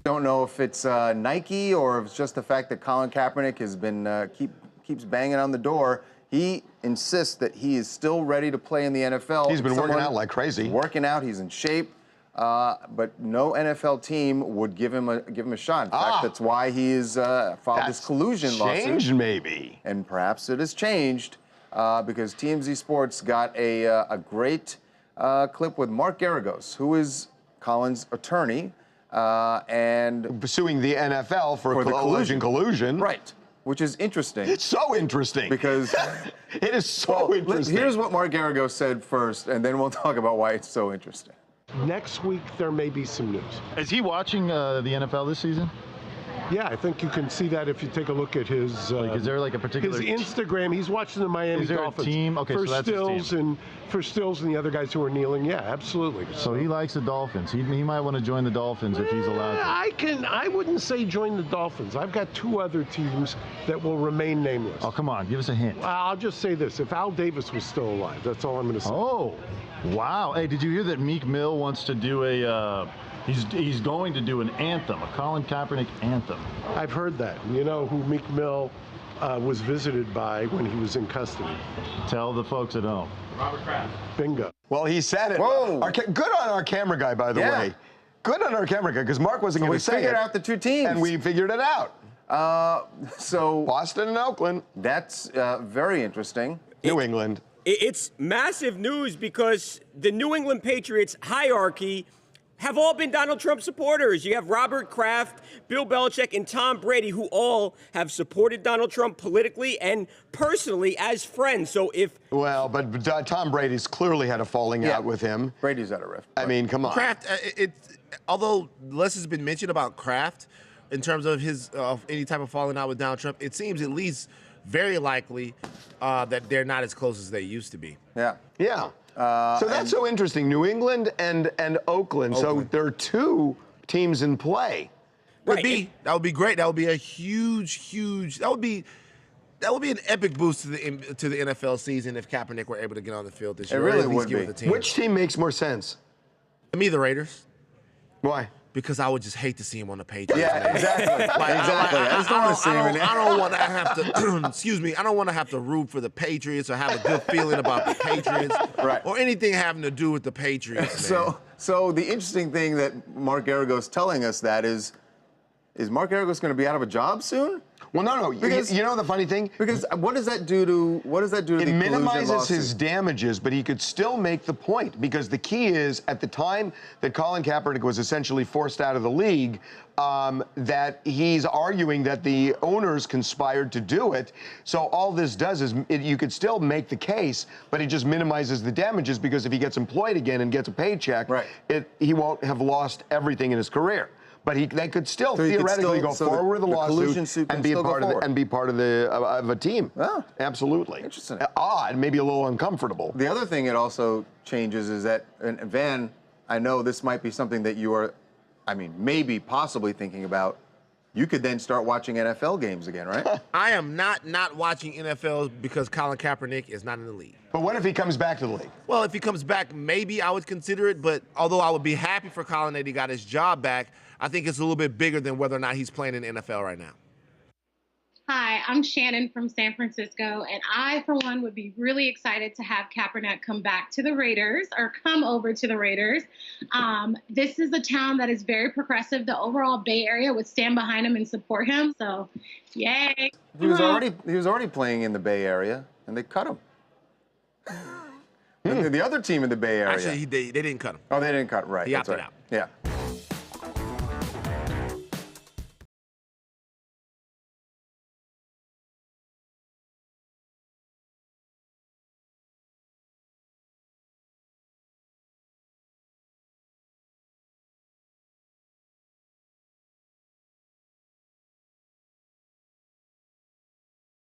Don't know if it's Nike or if it's just the fact that Colin Kaepernick has been keeps banging on the door. He insists that he is still ready to play in the NFL. He's been working out like crazy. Working out, he's in shape, but no NFL team would give him a shot. In fact, that's why he is filed this collusion lawsuit. Changed, maybe. And perhaps it has changed because TMZ Sports got a great clip with Mark Garagos, who is Colin's attorney, and suing the NFL for the collusion. Right. Which is interesting. It's so interesting. Because it is so interesting. Here's what Mark Garagos said first, and then we'll talk about why it's so interesting. Next week, there may be some news. Is he watching the NFL this season? Yeah, I think you can see that if you take a look at his. Is there like a particular his Instagram? He's watching the Miami Dolphins. Is there a team? Okay, for so that's Stills his team. For Stills and the other guys who are kneeling. Yeah, absolutely. So he likes the Dolphins. He might want to join the Dolphins if he's allowed to. I wouldn't say join the Dolphins. I've got two other teams that will remain nameless. Oh, come on, give us a hint. Well, I'll just say this: if Al Davis was still alive, that's all I'm going to say. Oh, wow! Hey, did you hear that Meek Mill wants to do a? He's going to do an anthem, a Colin Kaepernick anthem. I've heard that. You know who Meek Mill was visited by when he was in custody? Tell the folks at home. Robert Kraft. Bingo. Well, he said it. Whoa. Good on our camera guy, by the way. Good on our camera guy, because Mark wasn't going to say it. We figured out the two teams. And we figured it out. So Boston and Oakland. That's very interesting. New England. It's massive news because the New England Patriots hierarchy have all been Donald Trump supporters. You have Robert Kraft, Bill Belichick, and Tom Brady, who all have supported Donald Trump politically and personally as friends. So if... Well, but Tom Brady's clearly had a falling out with him. Brady's had a rift. I mean, come on. Kraft, although less has been mentioned about Kraft in terms of his any type of falling out with Donald Trump, it seems at least very likely that they're not as close as they used to be. Yeah. Yeah. So that's so interesting. New England and Oakland. So there are two teams in play. Right. That would be great. That would be a huge. That would be an epic boost to the NFL season if Kaepernick were able to get on the field this year. It really would be. The team. Which team makes more sense? To me, the Raiders. Why? Because I would just hate to see him on the Patriots. Yeah, exactly. Exactly. I just don't want to see him in there. I don't want to have to, excuse me, I don't want to have to root for the Patriots or have a good feeling about the Patriots or anything having to do with the Patriots, man. So the interesting thing that Mark Garagos telling us that is Mark Garagos going to be out of a job soon? Well, no. Because, you know the funny thing? Because what does that do to the collusion lawsuit? It minimizes his damages, but he could still make the point, because the key is, at the time that Colin Kaepernick was essentially forced out of the league, that he's arguing that the owners conspired to do it. So all this does is you could still make the case, but it just minimizes the damages, because if he gets employed again and gets a paycheck, he won't have lost everything in his career. But they could still theoretically go forward with the lawsuit and be part of a team. Oh, absolutely. Interesting. Odd, maybe a little uncomfortable. The other thing it also changes is that, and Van, I know this might be something that you are, maybe possibly thinking about. You could then start watching NFL games again, right? I am not watching NFL because Colin Kaepernick is not in the league. But what if he comes back to the league? Well, if he comes back, maybe I would consider it. But although I would be happy for Colin that he got his job back, I think it's a little bit bigger than whether or not he's playing in the NFL right now. Hi, I'm Shannon from San Francisco, and I, for one, would be really excited to have Kaepernick come back to the Raiders, or come over to the Raiders. This is a town that is very progressive. The overall Bay Area would stand behind him and support him, so yay. He was already playing in the Bay Area, and they cut him. The other team in the Bay Area. Actually, they didn't cut him. Oh, they didn't cut him, right. He opted out. Yeah.